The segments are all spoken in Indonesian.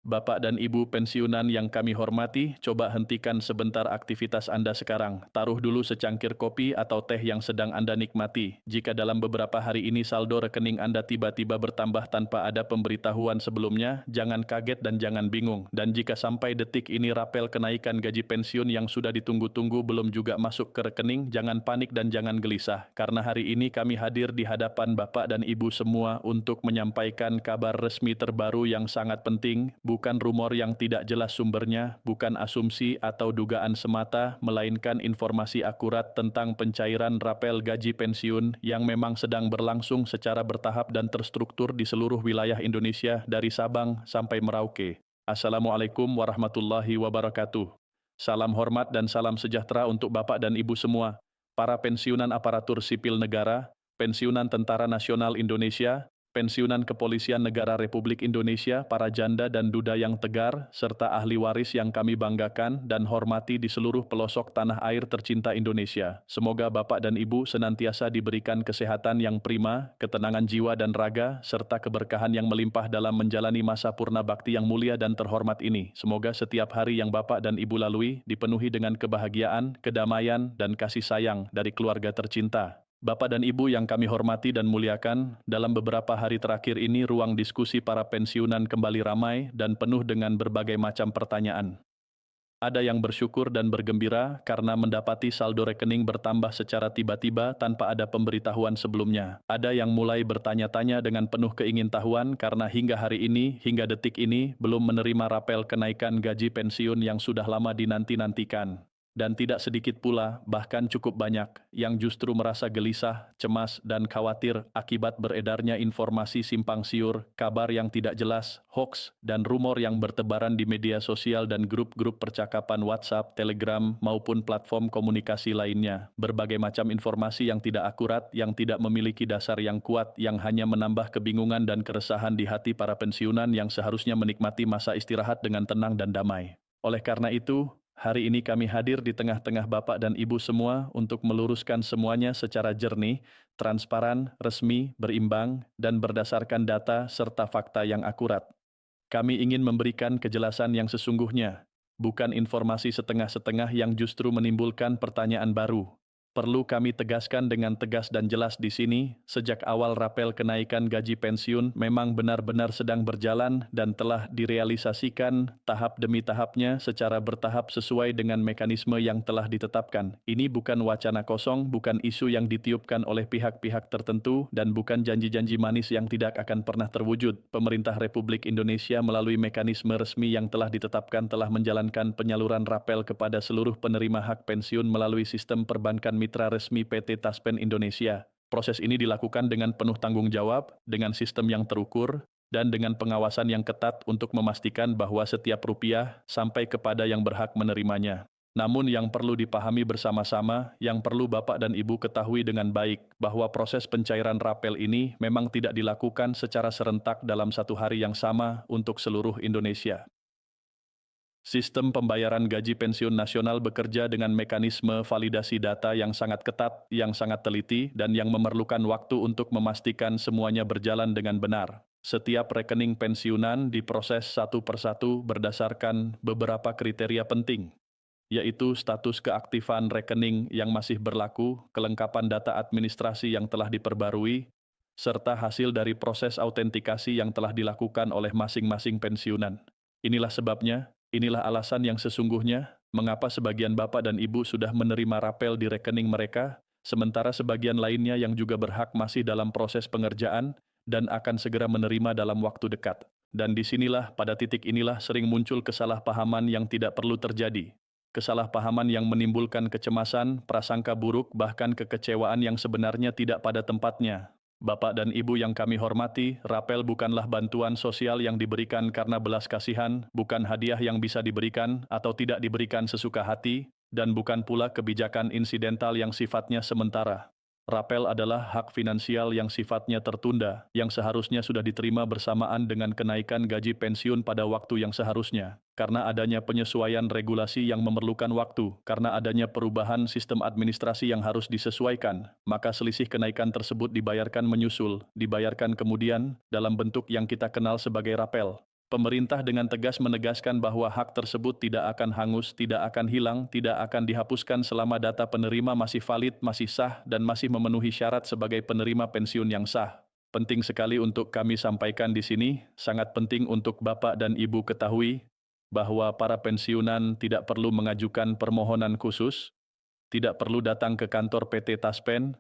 Bapak dan Ibu pensiunan yang kami hormati, coba hentikan sebentar aktivitas Anda sekarang. Taruh dulu secangkir kopi atau teh yang sedang Anda nikmati. Jika dalam beberapa hari ini saldo rekening Anda tiba-tiba bertambah tanpa ada pemberitahuan sebelumnya, jangan kaget dan jangan bingung. Dan jika sampai detik ini rapel kenaikan gaji pensiun yang sudah ditunggu-tunggu belum juga masuk ke rekening, jangan panik dan jangan gelisah. Karena hari ini kami hadir di hadapan Bapak dan Ibu semua untuk menyampaikan kabar resmi terbaru yang sangat penting, bukan rumor yang tidak jelas sumbernya, bukan asumsi atau dugaan semata, melainkan informasi akurat tentang pencairan rapel gaji pensiun yang memang sedang berlangsung secara bertahap dan terstruktur di seluruh wilayah Indonesia dari Sabang sampai Merauke. Assalamualaikum warahmatullahi wabarakatuh. Salam hormat dan salam sejahtera untuk Bapak dan Ibu semua, para pensiunan aparatur sipil negara, pensiunan Tentara Nasional Indonesia, pensiunan Kepolisian Negara Republik Indonesia, para janda dan duda yang tegar, serta ahli waris yang kami banggakan dan hormati di seluruh pelosok tanah air tercinta Indonesia. Semoga Bapak dan Ibu senantiasa diberikan kesehatan yang prima, ketenangan jiwa dan raga, serta keberkahan yang melimpah dalam menjalani masa purna bakti yang mulia dan terhormat ini. Semoga setiap hari yang Bapak dan Ibu lalui dipenuhi dengan kebahagiaan, kedamaian, dan kasih sayang dari keluarga tercinta. Bapak dan Ibu yang kami hormati dan muliakan, dalam beberapa hari terakhir ini ruang diskusi para pensiunan kembali ramai dan penuh dengan berbagai macam pertanyaan. Ada yang bersyukur dan bergembira karena mendapati saldo rekening bertambah secara tiba-tiba tanpa ada pemberitahuan sebelumnya. Ada yang mulai bertanya-tanya dengan penuh keingintahuan karena hingga hari ini, hingga detik ini, belum menerima rapel kenaikan gaji pensiun yang sudah lama dinanti-nantikan. Dan tidak sedikit pula, bahkan cukup banyak, yang justru merasa gelisah, cemas, dan khawatir akibat beredarnya informasi simpang siur, kabar yang tidak jelas, hoaks, dan rumor yang bertebaran di media sosial dan grup-grup percakapan WhatsApp, Telegram, maupun platform komunikasi lainnya. Berbagai macam informasi yang tidak akurat, yang tidak memiliki dasar yang kuat, yang hanya menambah kebingungan dan keresahan di hati para pensiunan yang seharusnya menikmati masa istirahat dengan tenang dan damai. Oleh karena itu, hari ini kami hadir di tengah-tengah Bapak dan Ibu semua untuk meluruskan semuanya secara jernih, transparan, resmi, berimbang, dan berdasarkan data serta fakta yang akurat. Kami ingin memberikan kejelasan yang sesungguhnya, bukan informasi setengah-setengah yang justru menimbulkan pertanyaan baru. Perlu kami tegaskan dengan tegas dan jelas di sini, sejak awal rapel kenaikan gaji pensiun memang benar-benar sedang berjalan dan telah direalisasikan tahap demi tahapnya secara bertahap sesuai dengan mekanisme yang telah ditetapkan. Ini bukan wacana kosong, bukan isu yang ditiupkan oleh pihak-pihak tertentu, dan bukan janji-janji manis yang tidak akan pernah terwujud. Pemerintah Republik Indonesia melalui mekanisme resmi yang telah ditetapkan telah menjalankan penyaluran rapel kepada seluruh penerima hak pensiun melalui sistem perbankan mitra resmi PT Taspen Indonesia. Proses ini dilakukan dengan penuh tanggung jawab, dengan sistem yang terukur, dan dengan pengawasan yang ketat untuk memastikan bahwa setiap rupiah sampai kepada yang berhak menerimanya. Namun yang perlu dipahami bersama-sama, yang perlu Bapak dan Ibu ketahui dengan baik, bahwa proses pencairan rapel ini memang tidak dilakukan secara serentak dalam satu hari yang sama untuk seluruh Indonesia. Sistem pembayaran gaji pensiun nasional bekerja dengan mekanisme validasi data yang sangat ketat, yang sangat teliti, dan yang memerlukan waktu untuk memastikan semuanya berjalan dengan benar. Setiap rekening pensiunan diproses satu persatu berdasarkan beberapa kriteria penting, yaitu status keaktifan rekening yang masih berlaku, kelengkapan data administrasi yang telah diperbarui, serta hasil dari proses autentikasi yang telah dilakukan oleh masing-masing pensiunan. Inilah sebabnya, inilah alasan yang sesungguhnya, mengapa sebagian Bapak dan Ibu sudah menerima rapel di rekening mereka, sementara sebagian lainnya yang juga berhak masih dalam proses pengerjaan dan akan segera menerima dalam waktu dekat. Dan disinilah, pada titik inilah sering muncul kesalahpahaman yang tidak perlu terjadi. Kesalahpahaman yang menimbulkan kecemasan, prasangka buruk, bahkan kekecewaan yang sebenarnya tidak pada tempatnya. Bapak dan Ibu yang kami hormati, rapel bukanlah bantuan sosial yang diberikan karena belas kasihan, bukan hadiah yang bisa diberikan atau tidak diberikan sesuka hati, dan bukan pula kebijakan insidental yang sifatnya sementara. Rapel adalah hak finansial yang sifatnya tertunda, yang seharusnya sudah diterima bersamaan dengan kenaikan gaji pensiun pada waktu yang seharusnya. Karena adanya penyesuaian regulasi yang memerlukan waktu, karena adanya perubahan sistem administrasi yang harus disesuaikan, maka selisih kenaikan tersebut dibayarkan menyusul, dibayarkan kemudian dalam bentuk yang kita kenal sebagai rapel. Pemerintah dengan tegas menegaskan bahwa hak tersebut tidak akan hangus, tidak akan hilang, tidak akan dihapuskan selama data penerima masih valid, masih sah, dan masih memenuhi syarat sebagai penerima pensiun yang sah. Penting sekali untuk kami sampaikan di sini, sangat penting untuk Bapak dan Ibu ketahui bahwa para pensiunan tidak perlu mengajukan permohonan khusus, tidak perlu datang ke kantor PT Taspen,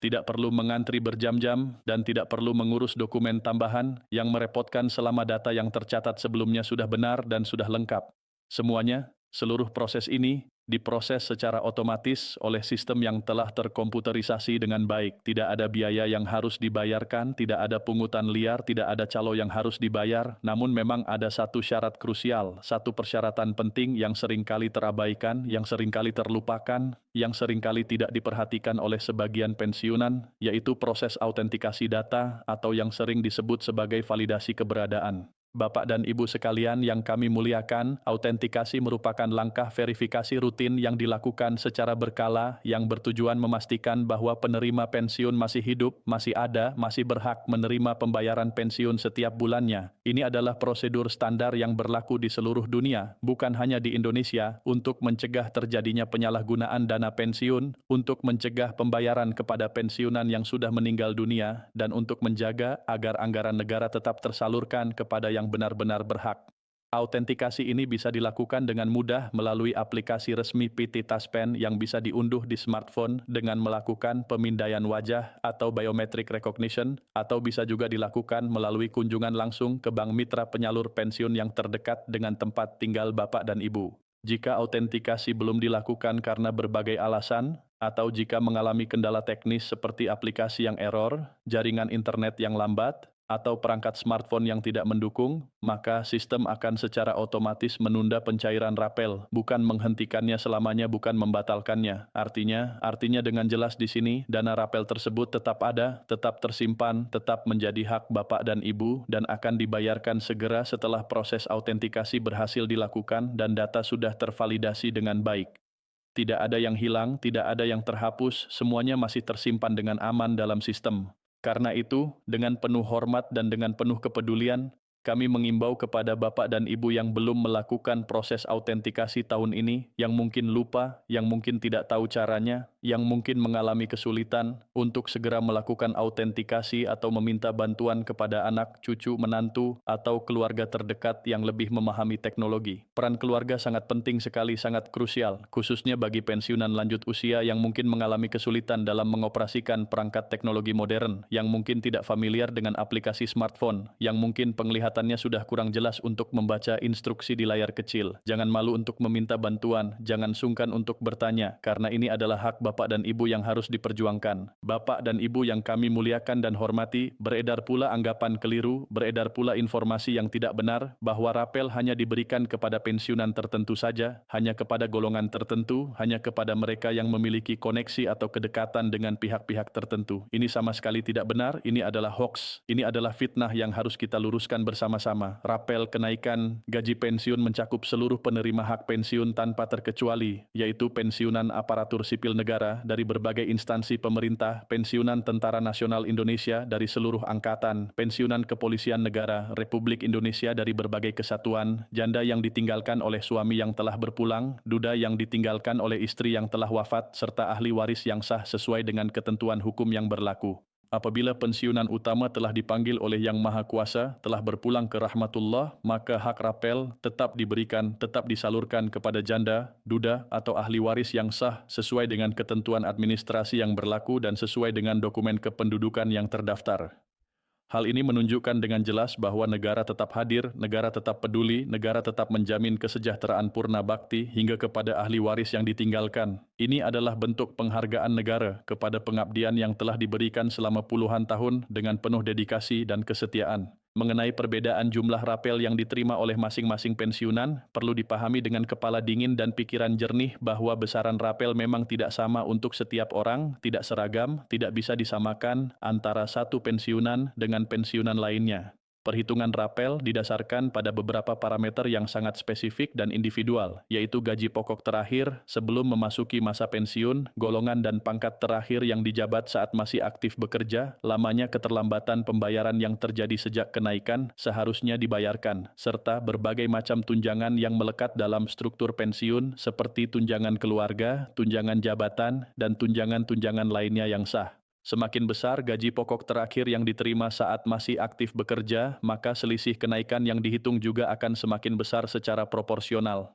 tidak perlu mengantri berjam-jam, dan tidak perlu mengurus dokumen tambahan yang merepotkan selama data yang tercatat sebelumnya sudah benar dan sudah lengkap. Semuanya, seluruh proses ini, diproses secara otomatis oleh sistem yang telah terkomputerisasi dengan baik. Tidak ada biaya yang harus dibayarkan, tidak ada pungutan liar, tidak ada calo yang harus dibayar, namun memang ada satu syarat krusial, satu persyaratan penting yang seringkali terabaikan, yang seringkali terlupakan, yang seringkali tidak diperhatikan oleh sebagian pensiunan, yaitu proses autentikasi data atau yang sering disebut sebagai validasi keberadaan. Bapak dan Ibu sekalian yang kami muliakan, autentikasi merupakan langkah verifikasi rutin yang dilakukan secara berkala yang bertujuan memastikan bahwa penerima pensiun masih hidup, masih ada, masih berhak menerima pembayaran pensiun setiap bulannya. Ini adalah prosedur standar yang berlaku di seluruh dunia, bukan hanya di Indonesia, untuk mencegah terjadinya penyalahgunaan dana pensiun, untuk mencegah pembayaran kepada pensiunan yang sudah meninggal dunia, dan untuk menjaga agar anggaran negara tetap tersalurkan kepada yang benar-benar berhak. Autentikasi ini bisa dilakukan dengan mudah melalui aplikasi resmi PT Taspen yang bisa diunduh di smartphone dengan melakukan pemindaian wajah atau biometric recognition, atau bisa juga dilakukan melalui kunjungan langsung ke bank mitra penyalur pensiun yang terdekat dengan tempat tinggal Bapak dan Ibu. Jika autentikasi belum dilakukan karena berbagai alasan, atau jika mengalami kendala teknis seperti aplikasi yang error, jaringan internet yang lambat, atau perangkat smartphone yang tidak mendukung, maka sistem akan secara otomatis menunda pencairan rapel, bukan menghentikannya selamanya, bukan membatalkannya. Artinya dengan jelas di sini, dana rapel tersebut tetap ada, tetap tersimpan, tetap menjadi hak Bapak dan Ibu, dan akan dibayarkan segera setelah proses autentikasi berhasil dilakukan dan data sudah tervalidasi dengan baik. Tidak ada yang hilang, tidak ada yang terhapus, semuanya masih tersimpan dengan aman dalam sistem. Karena itu, dengan penuh hormat dan dengan penuh kepedulian, kami mengimbau kepada Bapak dan Ibu yang belum melakukan proses autentikasi tahun ini, yang mungkin lupa, yang mungkin tidak tahu caranya, yang mungkin mengalami kesulitan, untuk segera melakukan autentikasi atau meminta bantuan kepada anak, cucu, menantu, atau keluarga terdekat yang lebih memahami teknologi. Peran keluarga sangat penting sekali, sangat krusial, khususnya bagi pensiunan lanjut usia yang mungkin mengalami kesulitan dalam mengoperasikan perangkat teknologi modern, yang mungkin tidak familiar dengan aplikasi smartphone, yang mungkin penglihatannya sudah kurang jelas untuk membaca instruksi di layar kecil. Jangan malu untuk meminta bantuan, jangan sungkan untuk bertanya, karena ini adalah hak Bapak dan Ibu yang harus diperjuangkan. Bapak dan Ibu yang kami muliakan dan hormati, beredar pula anggapan keliru, beredar pula informasi yang tidak benar, bahwa rapel hanya diberikan kepada pensiunan tertentu saja, hanya kepada golongan tertentu, hanya kepada mereka yang memiliki koneksi atau kedekatan dengan pihak-pihak tertentu. Ini sama sekali tidak benar, ini adalah hoax, ini adalah fitnah yang harus kita luruskan bersama-sama. Rapel kenaikan gaji pensiun mencakup seluruh penerima hak pensiun tanpa terkecuali, yaitu pensiunan aparatur sipil negara dari berbagai instansi pemerintah, pensiunan Tentara Nasional Indonesia dari seluruh angkatan, pensiunan Kepolisian Negara Republik Indonesia dari berbagai kesatuan, janda yang ditinggalkan oleh suami yang telah berpulang, duda yang ditinggalkan oleh istri yang telah wafat, serta ahli waris yang sah sesuai dengan ketentuan hukum yang berlaku. Apabila pensiunan utama telah dipanggil oleh Yang Maha Kuasa, telah berpulang ke rahmatullah, maka hak rapel tetap diberikan, tetap disalurkan kepada janda, duda, atau ahli waris yang sah sesuai dengan ketentuan administrasi yang berlaku dan sesuai dengan dokumen kependudukan yang terdaftar. Hal ini menunjukkan dengan jelas bahwa negara tetap hadir, negara tetap peduli, negara tetap menjamin kesejahteraan purna bakti hingga kepada ahli waris yang ditinggalkan. Ini adalah bentuk penghargaan negara kepada pengabdian yang telah diberikan selama puluhan tahun dengan penuh dedikasi dan kesetiaan. Mengenai perbedaan jumlah rapel yang diterima oleh masing-masing pensiunan, perlu dipahami dengan kepala dingin dan pikiran jernih bahwa besaran rapel memang tidak sama untuk setiap orang, tidak seragam, tidak bisa disamakan antara satu pensiunan dengan pensiunan lainnya. Perhitungan rapel didasarkan pada beberapa parameter yang sangat spesifik dan individual, yaitu gaji pokok terakhir sebelum memasuki masa pensiun, golongan dan pangkat terakhir yang dijabat saat masih aktif bekerja, lamanya keterlambatan pembayaran yang terjadi sejak kenaikan seharusnya dibayarkan, serta berbagai macam tunjangan yang melekat dalam struktur pensiun seperti tunjangan keluarga, tunjangan jabatan, dan tunjangan-tunjangan lainnya yang sah. Semakin besar gaji pokok terakhir yang diterima saat masih aktif bekerja, maka selisih kenaikan yang dihitung juga akan semakin besar secara proporsional.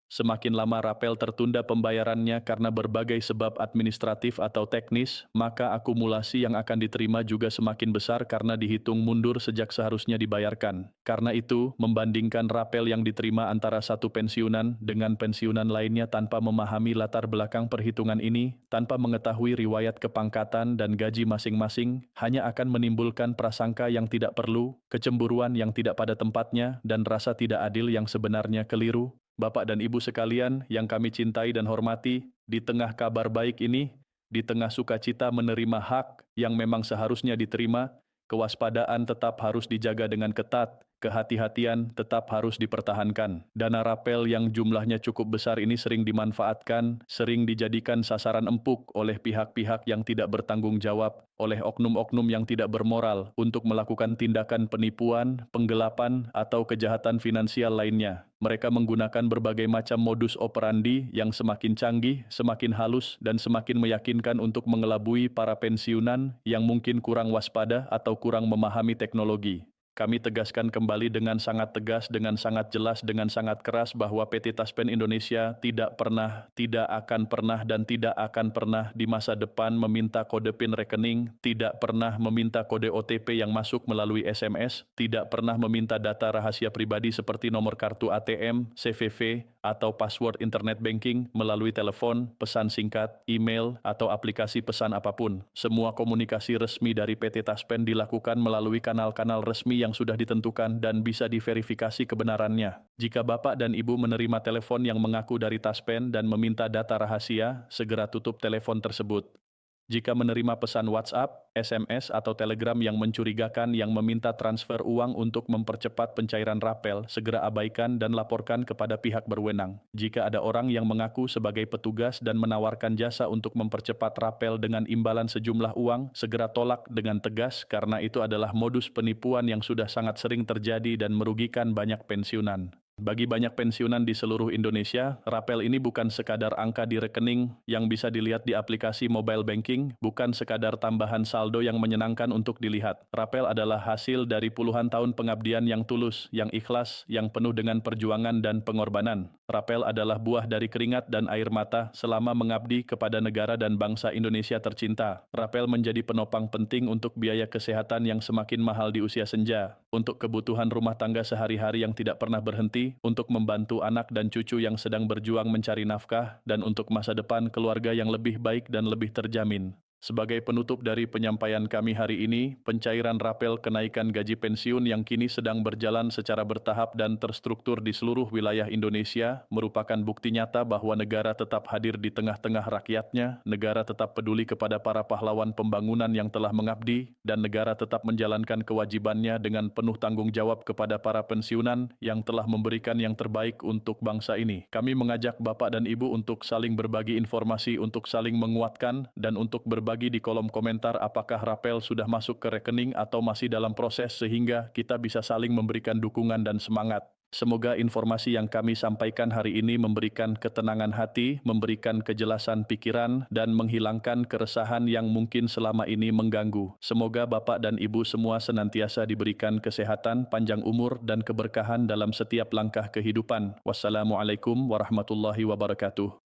Semakin lama rapel tertunda pembayarannya karena berbagai sebab administratif atau teknis, maka akumulasi yang akan diterima juga semakin besar karena dihitung mundur sejak seharusnya dibayarkan. Karena itu, membandingkan rapel yang diterima antara satu pensiunan dengan pensiunan lainnya tanpa memahami latar belakang perhitungan ini, tanpa mengetahui riwayat kepangkatan dan gaji masing-masing, hanya akan menimbulkan prasangka yang tidak perlu, kecemburuan yang tidak pada tempatnya, dan rasa tidak adil yang sebenarnya keliru. Bapak dan Ibu sekalian yang kami cintai dan hormati, di tengah kabar baik ini, di tengah sukacita menerima hak yang memang seharusnya diterima, kewaspadaan tetap harus dijaga dengan ketat, kehati-hatian tetap harus dipertahankan. Dana rapel yang jumlahnya cukup besar ini sering dimanfaatkan, sering dijadikan sasaran empuk oleh pihak-pihak yang tidak bertanggung jawab, oleh oknum-oknum yang tidak bermoral untuk melakukan tindakan penipuan, penggelapan, atau kejahatan finansial lainnya. Mereka menggunakan berbagai macam modus operandi yang semakin canggih, semakin halus, dan semakin meyakinkan untuk mengelabui para pensiunan yang mungkin kurang waspada atau kurang memahami teknologi. Kami tegaskan kembali dengan sangat tegas, dengan sangat jelas, dengan sangat keras bahwa PT Taspen Indonesia tidak pernah, tidak akan pernah, dan tidak akan pernah di masa depan meminta kode PIN rekening, tidak pernah meminta kode OTP yang masuk melalui SMS, tidak pernah meminta data rahasia pribadi seperti nomor kartu ATM, CVV, atau password internet banking melalui telepon, pesan singkat, email, atau aplikasi pesan apapun. Semua komunikasi resmi dari PT Taspen dilakukan melalui kanal-kanal resmi yang sudah ditentukan dan bisa diverifikasi kebenarannya. Jika Bapak dan Ibu menerima telepon yang mengaku dari Taspen dan meminta data rahasia, segera tutup telepon tersebut. Jika menerima pesan WhatsApp, SMS, atau Telegram yang mencurigakan yang meminta transfer uang untuk mempercepat pencairan rapel, segera abaikan dan laporkan kepada pihak berwenang. Jika ada orang yang mengaku sebagai petugas dan menawarkan jasa untuk mempercepat rapel dengan imbalan sejumlah uang, segera tolak dengan tegas karena itu adalah modus penipuan yang sudah sangat sering terjadi dan merugikan banyak pensiunan. Bagi banyak pensiunan di seluruh Indonesia, rapel ini bukan sekadar angka di rekening yang bisa dilihat di aplikasi mobile banking, bukan sekadar tambahan saldo yang menyenangkan untuk dilihat. Rapel adalah hasil dari puluhan tahun pengabdian yang tulus, yang ikhlas, yang penuh dengan perjuangan dan pengorbanan. Rapel adalah buah dari keringat dan air mata selama mengabdi kepada negara dan bangsa Indonesia tercinta. Rapel menjadi penopang penting untuk biaya kesehatan yang semakin mahal di usia senja, untuk kebutuhan rumah tangga sehari-hari yang tidak pernah berhenti, untuk membantu anak dan cucu yang sedang berjuang mencari nafkah, dan untuk masa depan keluarga yang lebih baik dan lebih terjamin. Sebagai penutup dari penyampaian kami hari ini, pencairan rapel kenaikan gaji pensiun yang kini sedang berjalan secara bertahap dan terstruktur di seluruh wilayah Indonesia merupakan bukti nyata bahwa negara tetap hadir di tengah-tengah rakyatnya, negara tetap peduli kepada para pahlawan pembangunan yang telah mengabdi, dan negara tetap menjalankan kewajibannya dengan penuh tanggung jawab kepada para pensiunan yang telah memberikan yang terbaik untuk bangsa ini. Kami mengajak Bapak dan Ibu untuk saling berbagi informasi, untuk saling menguatkan, dan untuk berbagi di kolom komentar apakah rapel sudah masuk ke rekening atau masih dalam proses sehingga kita bisa saling memberikan dukungan dan semangat. Semoga informasi yang kami sampaikan hari ini memberikan ketenangan hati, memberikan kejelasan pikiran, dan menghilangkan keresahan yang mungkin selama ini mengganggu. Semoga Bapak dan Ibu semua senantiasa diberikan kesehatan, panjang umur, dan keberkahan dalam setiap langkah kehidupan. Wassalamualaikum warahmatullahi wabarakatuh.